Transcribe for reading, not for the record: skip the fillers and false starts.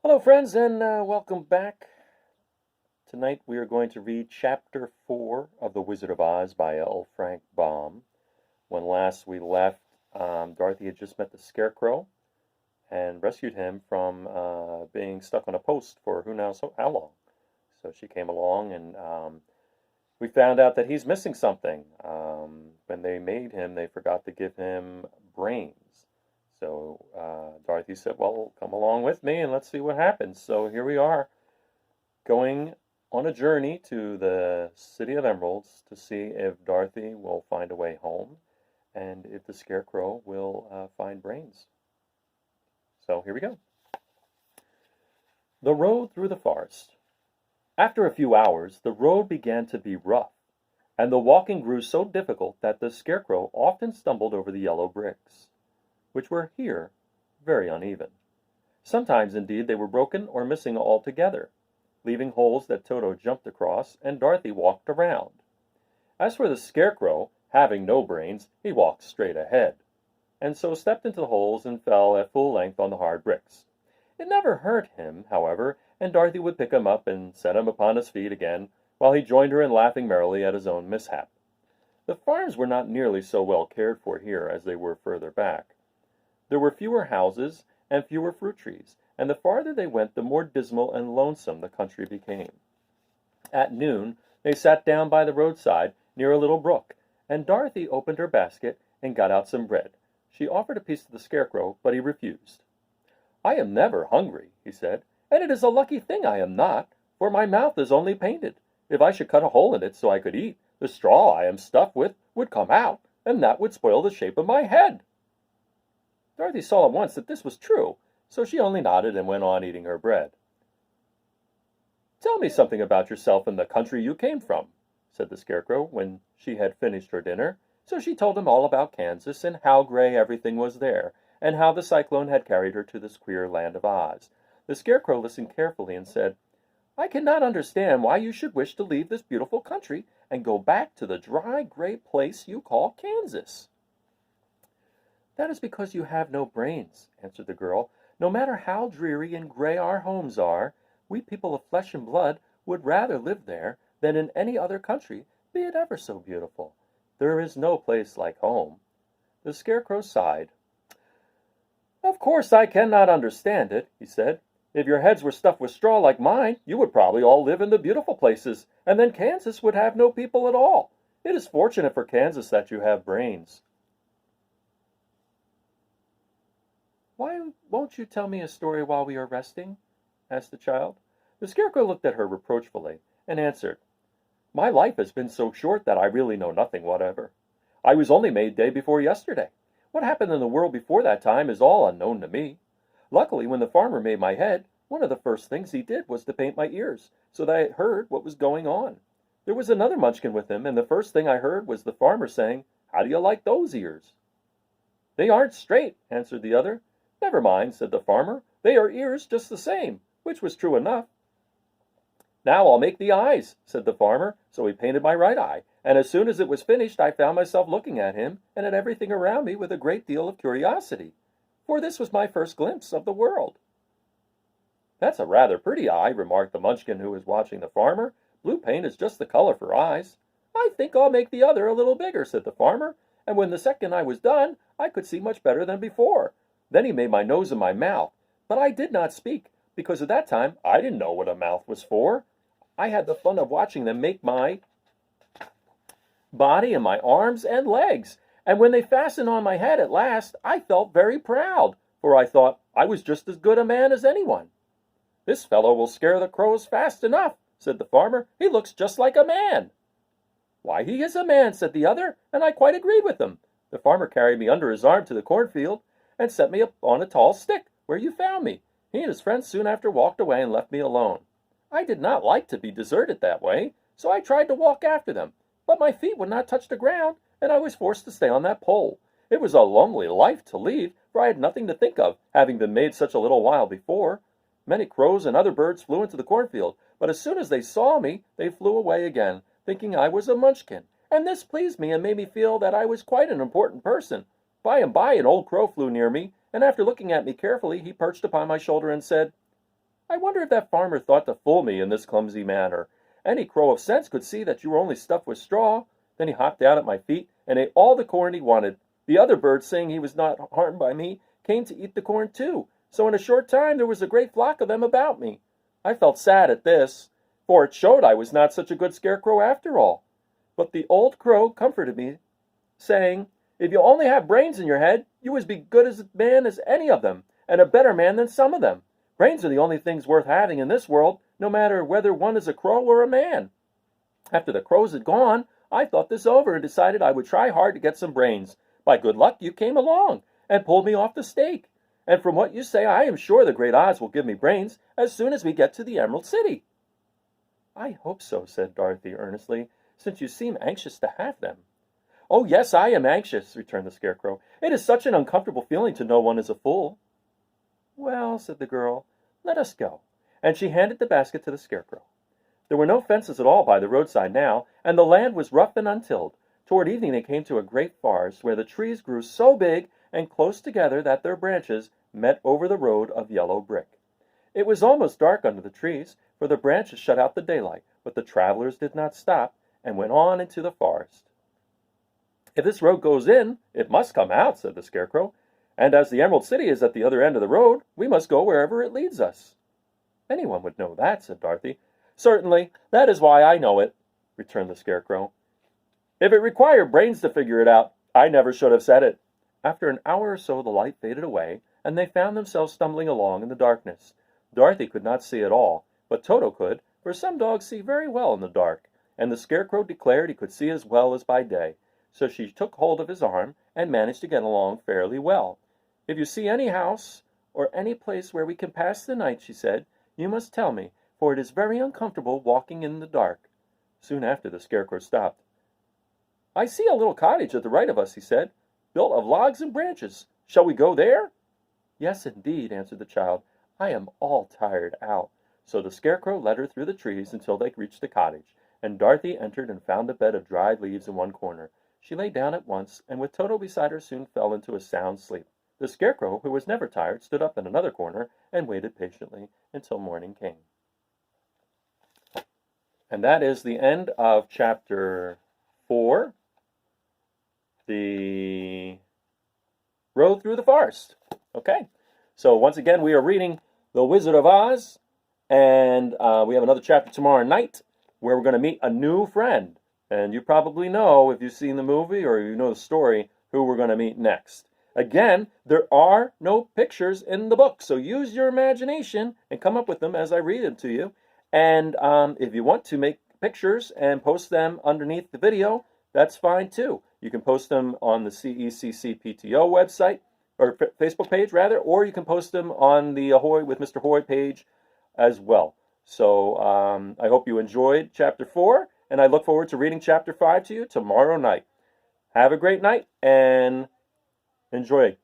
Hello, friends, and welcome back. Tonight we are going to read Chapter 4 of The Wizard of Oz by L. Frank Baum. When last we left, Dorothy had just met the Scarecrow and rescued him from being stuck on a post for who knows how long. So she came along and we found out that he's missing something. When they made him, they forgot to give him brains. So Dorothy said, well, come along with me and let's see what happens. So here we are, going on a journey to the City of Emeralds to see if Dorothy will find a way home and if the Scarecrow will find brains. So here we go. The road through the forest. After a few hours, the road began to be rough, and the walking grew so difficult that the Scarecrow often stumbled over the yellow bricks, which were here very uneven. Sometimes, indeed, they were broken or missing altogether, leaving holes that Toto jumped across and Dorothy walked around. As for the Scarecrow, having no brains, he walked straight ahead, and so stepped into the holes and fell at full length on the hard bricks. It never hurt him, however, and Dorothy would pick him up and set him upon his feet again, while he joined her in laughing merrily at his own mishap. The farms were not nearly so well cared for here as they were further back. There were fewer houses and fewer fruit trees, and the farther they went, the more dismal and lonesome the country became. At noon, they sat down by the roadside near a little brook, and Dorothy opened her basket and got out some bread. She offered a piece to the Scarecrow, but he refused. "I am never hungry," he said, "and it is a lucky thing I am not, for my mouth is only painted. If I should cut a hole in it so I could eat, the straw I am stuffed with would come out, and that would spoil the shape of my head." Dorothy saw at once that this was true, so she only nodded and went on eating her bread. "Tell me something about yourself and the country you came from," said the Scarecrow when she had finished her dinner. So she told him all about Kansas and how gray everything was there, and how the cyclone had carried her to this queer land of Oz. The Scarecrow listened carefully and said, "I cannot understand why you should wish to leave this beautiful country and go back to the dry, gray place you call Kansas." "That is because you have no brains," answered the girl. "No matter how dreary and gray our homes are, we people of flesh and blood would rather live there than in any other country, be it ever so beautiful. There is no place like home." The Scarecrow sighed. "Of course I cannot understand it," he said. "If your heads were stuffed with straw like mine, you would probably all live in the beautiful places, and then Kansas would have no people at all. It is fortunate for Kansas that you have brains." "Why won't you tell me a story while we are resting?" asked the child. The Scarecrow looked at her reproachfully and answered, "My life has been so short that I really know nothing whatever. I was only made day before yesterday. What happened in the world before that time is all unknown to me. Luckily, when the farmer made my head, one of the first things he did was to paint my ears, so that I heard what was going on. There was another Munchkin with him, and the first thing I heard was the farmer saying, 'How do you like those ears?' 'They aren't straight,' answered the other. 'Never mind,' said the farmer. 'They are ears just the same,' which was true enough. 'Now I'll make the eyes,' said the farmer, so he painted my right eye, and as soon as it was finished I found myself looking at him and at everything around me with a great deal of curiosity, for this was my first glimpse of the world." "That's a rather pretty eye," remarked the Munchkin who was watching the farmer. "Blue paint is just the color for eyes." "I think I'll make the other a little bigger," said the farmer, and when the second eye was done, I could see much better than before. Then he made my nose and my mouth, but I did not speak, because at that time I didn't know what a mouth was for. I had the fun of watching them make my body and my arms and legs, and when they fastened on my head at last, I felt very proud, for I thought I was just as good a man as anyone. "This fellow will scare the crows fast enough," said the farmer. "He looks just like a man." "Why, he is a man," said the other, and I quite agreed with him. The farmer carried me under his arm to the cornfield and set me up on a tall stick, where you found me. He and his friends soon after walked away and left me alone. I did not like to be deserted that way, so I tried to walk after them, but my feet would not touch the ground, and I was forced to stay on that pole. It was a lonely life to lead, for I had nothing to think of, having been made such a little while before. Many crows and other birds flew into the cornfield, but as soon as they saw me, they flew away again, thinking I was a Munchkin, and this pleased me and made me feel that I was quite an important person. By and by an old crow flew near me, and after looking at me carefully, he perched upon my shoulder and said, I wonder if that farmer thought to fool me in this clumsy manner. Any crow of sense could see that you were only stuffed with straw." Then he hopped down at my feet and ate all the corn he wanted. The other birds, saying he was not harmed by me, came to eat the corn too. So in a short time there was a great flock of them about me. I felt sad at this, for it showed I was not such a good scarecrow after all. But the old crow comforted me, saying, "If you only have brains in your head, you would be good as a man as any of them, and a better man than some of them. Brains are the only things worth having in this world, no matter whether one is a crow or a man." After the crows had gone, I thought this over and decided I would try hard to get some brains. By good luck, you came along and pulled me off the stake. And from what you say, I am sure the great Oz will give me brains as soon as we get to the Emerald City. "I hope so," said Dorothy earnestly, "since you seem anxious to have them." "Oh, yes, I am anxious," returned the Scarecrow. "It is such an uncomfortable feeling to know one is a fool." "Well," said the girl, "let us go." And she handed the basket to the Scarecrow. There were no fences at all by the roadside now, and the land was rough and untilled. Toward evening they came to a great forest where the trees grew so big and close together that their branches met over the road of yellow brick. It was almost dark under the trees, for the branches shut out the daylight, but the travelers did not stop and went on into the forest. "If this road goes in, it must come out," said the Scarecrow. "And as the Emerald City is at the other end of the road, we must go wherever it leads us." "Anyone would know that," said Dorothy. "Certainly, that is why I know it," returned the Scarecrow. "If it required brains to figure it out, I never should have said it." After an hour or so the light faded away, and they found themselves stumbling along in the darkness. Dorothy could not see at all, but Toto could, for some dogs see very well in the dark, and the Scarecrow declared he could see as well as by day. So she took hold of his arm and managed to get along fairly well. "If you see any house or any place where we can pass the night," she said, "you must tell me, for it is very uncomfortable walking in the dark." Soon after the Scarecrow stopped. "I see a little cottage at the right of us," he said, "built of logs and branches. Shall we go there?" "Yes, indeed," answered the child. "I am all tired out." So the Scarecrow led her through the trees until they reached the cottage, and Dorothy entered and found a bed of dried leaves in one corner. She lay down at once, and with Toto beside her soon fell into a sound sleep. The Scarecrow, who was never tired, stood up in another corner and waited patiently until morning came. And that is the end of chapter 4, The Road Through the Forest. Okay, so once again we are reading The Wizard of Oz, and we have another chapter tomorrow night where we're going to meet a new friend. And you probably know, if you've seen the movie or you know the story, who we're going to meet next. Again, there are no pictures in the book, so use your imagination and come up with them as I read them to you. And if you want to make pictures and post them underneath the video, that's fine too. You can post them on the CECCPTO website, or Facebook page rather, or you can post them on the Ahoy with Mr. Hoy page as well. So I hope you enjoyed chapter 4, and I look forward to reading chapter 5 to you tomorrow night. Have a great night and enjoy